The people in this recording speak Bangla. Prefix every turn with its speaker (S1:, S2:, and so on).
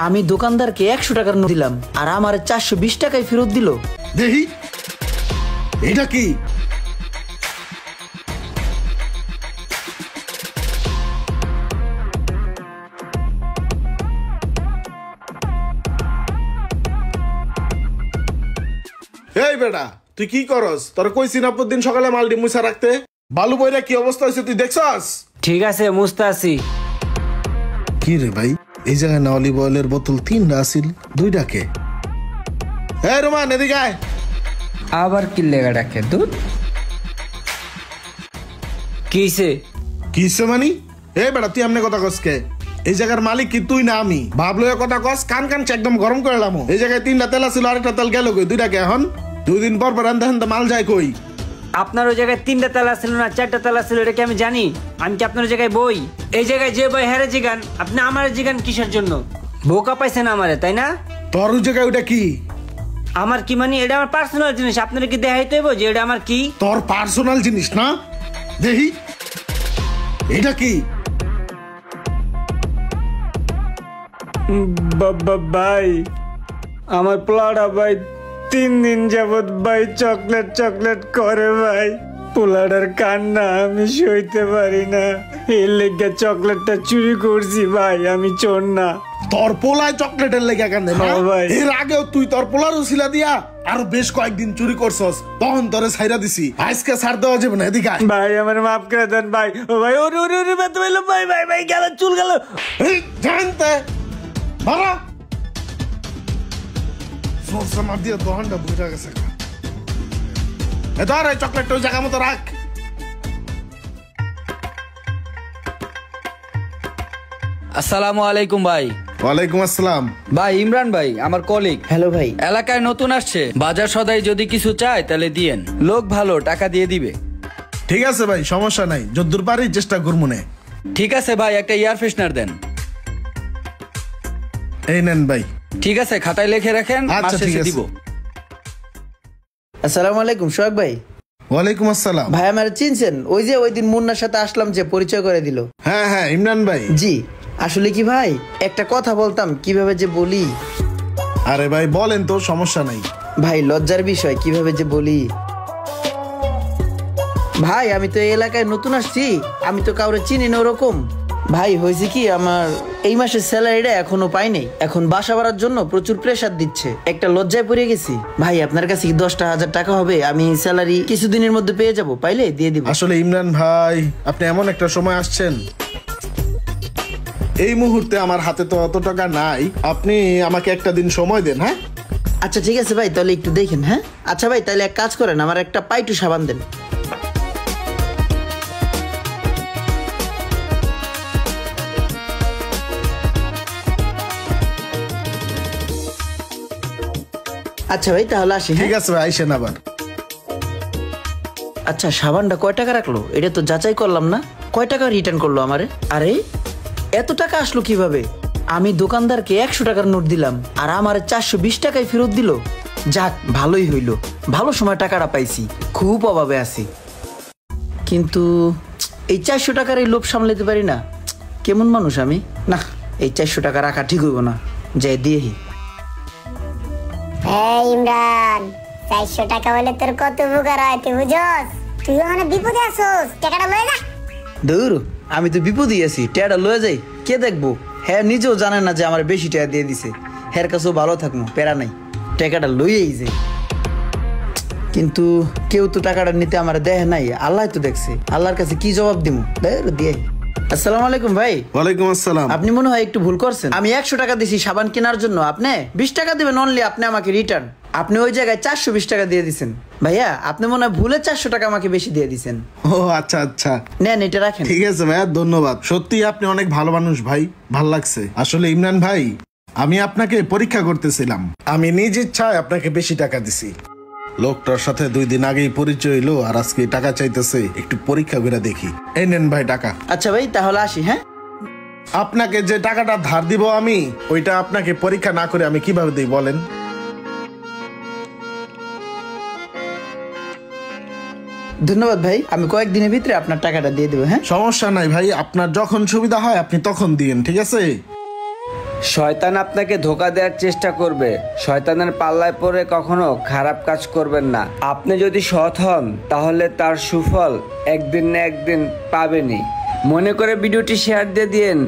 S1: আমি দোকানদারকে 100 টাকার নোট দিলাম আর আমার 420 টাকায় ফেরত দিল।
S2: দেখি এটা কি? এই বেটা তুই কি করস? তোর কইছি না প্রতিদিন সকালে মালডি মুছা রাখতে। বালু বইরা কি অবস্থা হয়েছে তুই দেখছস?
S1: ঠিক আছে মুছতে আসি।
S2: কি রে ভাই, এই জায়গায় না অলিভ অয়েলের বোতল 3টা আছিল, 2টাকে? এই রোমান এদিকে আয়।
S1: আবার কি লেগা ডাকে দুধ? কিছে
S2: কিছে মানি? এই বেটা তুই আমনে কথা কসকে? এই জায়গার মালিক কি তুই না আমি? ভাবলো কথা কস, কান কান একদম গরম করে লামো। এই জায়গায় 3টা তেল আছিল, আরেকটা তেল গেল কই? 2টাকে এখন 2 দিন পর পর আনতে আনতে মাল যায় কই?
S1: আপনার ওই জায়গায় 3টা তালা ছিল না 4টা তালা ছিল, এটা কি আমি জানি? আমি কি আপনার জায়গায় বই? এই জায়গায় যে বই হেরে জিগান, আপনি আমার জিগান কিসের জন্য? বোকা পাইছেন আমারে, তাই না?
S2: তোর ওই জায়গায় ওটা কি?
S1: আমার কি মানে? এটা আমার পার্সোনাল জিনিস, আপনারা কি দেখাইতে হইব যে এটা আমার কি?
S2: তোর পার্সোনাল জিনিস না? দেখি এটা কি?
S1: ভাই আমার পোলাটা ভাই 3 দিন যাবত ভাই চকলেট চকলেট করে ভাই। পোলাটার কান্না আমি সইতে পারি না, এর লেগে চকলেটটা চুরি করছি ভাই, আমি চোর না।
S2: তোর পোলায় চকলেটের লেগে কান্দে না
S1: ভাই?
S2: এর আগেও তুই তোর পোলার উছিলা দিয়া আরো বেশ কয়েকদিন চুরি করছস, তখন তোরে ছাইরা দিছি। আজকে ছাড় দেওয়া যাবে না, এদিকে আয়।
S1: ভাই আমার মাফ করে দেন ভাই। ও ভাই ওরে ওরে ওরে ব্যথা পাইলো ভাই, ভাই ভাই গেল, চুল গেল।
S2: এই জানতে বাবা সোসা মার দিয়া দহনটা বুঝা গেছে। এ ধর এই চকলেটটা ওই জায়গা মতো রাখ।
S3: আসসালামু আলাইকুম ভাই।
S2: ওয়ালাইকুম আসসালাম।
S3: ভাই ইমরান ভাই আমার কলিগ।
S1: হ্যালো ভাই।
S3: এলাকায় নতুন আসছে, বাজার সদাই যদি কিছু চায় তাহলে দিয়েন। লোক ভালো, টাকা দিয়ে দিবে।
S2: ঠিক আছে ভাই, সমস্যা নাই, যদ্দূর পারি চেষ্টা করবো নে।
S3: ঠিক আছে ভাই, একটা এয়ার ফ্রেশনার দেন।
S2: এই নেন ভাই।
S3: ঠিক আছে, খাতায় লিখে রাখেন,
S2: আচ্ছা,
S3: মাস শেষে
S2: ঠিক আছে।
S3: দিব।
S1: আসসালামু আলাইকুম সোহাগ ভাই।
S2: ওয়ালাইকুম আসসালাম।
S1: ভাই আমার চিনছেন? ওই যে ওই দিন মুন্নার সাথে আসলাম, যে পরিচয় করে দিল।
S2: হ্যাঁ হ্যাঁ ইমরান ভাই।
S1: জি আসলে কি ভাই, একটা কথা বলতাম, কিভাবে যে বলি।
S2: আরে ভাই বলেন তো, সমস্যা নাই।
S1: ভাই লজ্জার বিষয়, কিভাবে যে বলি। ভাই আমি তো এই এলাকায় নতুন আসছি, আমি তো কাউরে চিনি না ওরকম। ভাই হয়েছে কি, আমার এই মাসের স্যালারিটা এখনো পাই নাই। এখন বাসা ভাড়ার জন্য প্রচুর প্রেসার দিচ্ছে, একটা লজ্জায় পড়ে গেছি। ভাই আপনার কাছে কি 10,000 টাকা হবে? আমি স্যালারি কিছুদিনের মধ্যে পেয়ে যাব, পাইলে দিয়ে দিব।
S2: আসলে ইমরান ভাই আপনি এমন একটা সময় আসছেন, এই মুহূর্তে আমার হাতে তো অত টাকা নাই। আপনি আমাকে একটা দিন সময় দেন। হ্যাঁ
S1: আচ্ছা ঠিক আছে ভাই, তাহলে একটু দেখেন। হ্যাঁ আচ্ছা ভাই, তাহলে এক কাজ করেন, আমার একটা পাইটু সাবান দেন। আচ্ছা ভাই তাহলে আসি।
S2: ঠিক আছে ভাই, আইসেন আবার।
S1: আচ্ছা সাবানটা কয় টাকা রাখলো? এটা তো যাচাই করলাম না। কয় টাকা রিটার্ন করলো আমারে? আরে এত টাকা আসলো কিভাবে? আমি দোকানদারকে 100 টাকার নোট দিলাম আর আমার 420 টাকায় ফেরত দিল। যাক ভালোই হইলো, ভালো সময় টাকাটা পাইছি, খুব অভাবে আছি। কিন্তু এই 400 টাকার এই লোভ সামলাতে পারি না। কেমন মানুষ আমি! না, এই 400 টাকা রাখা ঠিক হইব না, যাই দিয়েই।
S4: ইমরান 400 টাকা হলে তোর কত উপকার হয় তুই বুঝছস? তুই ওখানে বিপদে আছোস, টাকাটা লয়ে যা।
S1: দূর, আমি তো বিপদই আছি, টাকাটা লয়ে যাই, কে দেখবো? হ্যাঁ নিজেও জানে না যে আমার বেশি টাকা দিয়ে দিছে। হ্যার কাছেও ভালো থাকবো, প্যারা নাই, টাকাটা লইয়েই যাই। কিন্তু কেউ তো টাকাটা নিতে আমার দেয় নাই, আল্লাহ তো দেখছে। আল্লাহর কাছে কি জবাব দিব? দিয়ে। আসসালামু আলাইকুম ভাই।
S2: ওয়ালাইকুম আসসালাম।
S1: আপনি মনে হয় একটু ভুল করছেন। আমি 100 টাকা দিছি সাবান কেনার জন্য, আপনি 20 টাকা দিবেন অনলি, আপনি আমাকে রিটার্ন। আপনি ওই জায়গায় 420 টাকা দিয়ে দিছেন। ভাইয়া আপনি মনে হয় ভুলে 400 টাকা আমাকে বেশি দিয়ে দিছেন।
S2: ও আচ্ছা আচ্ছা,
S1: নেন এটা রাখেন।
S2: ঠিক আছে ভাইয়া, ধন্যবাদ। সত্যি আপনি অনেক ভালো মানুষ ভাই, ভাল লাগছে। আসলে ইমরান ভাই আমি আপনাকে পরীক্ষা করতেছিলাম, আমি নিজ ইচ্ছায় আপনাকে বেশি টাকা দিছি। লোকটার সাথে 2 দিন আগেই পরিচয় হইলো আর আজকে টাকা চাইতেছে, একটু পরীক্ষা করে দেখি। এই নেন ভাই টাকা।
S1: আচ্ছা ভাই তাহলে আসি। হ্যাঁ
S2: আপনাকে যে টাকাটা ধার দিব আমি, ওইটা আপনাকে পরীক্ষা না করে আমি কিভাবে দিই বলেন?
S1: ধন্যবাদ ভাই, আমি কয়েকদিনের ভিতরে আপনার টাকাটা দিয়ে দেবো। হ্যাঁ
S2: সমস্যা নাই ভাই, আপনার যখন সুবিধা হয় আপনি তখন দিয়েন, ঠিক আছে?
S5: শয়তান আপনাকে ধোকা দেওয়ার চেষ্টা করবে, শয়তানের পাল্লায় পড়ে কখনো খারাপ কাজ করবেন না। আপনি যদি সৎ হন তাহলে তার সুফল একদিন না একদিন পাবেনই। মনে করে ভিডিওটি শেয়ার দিয়ে দিন।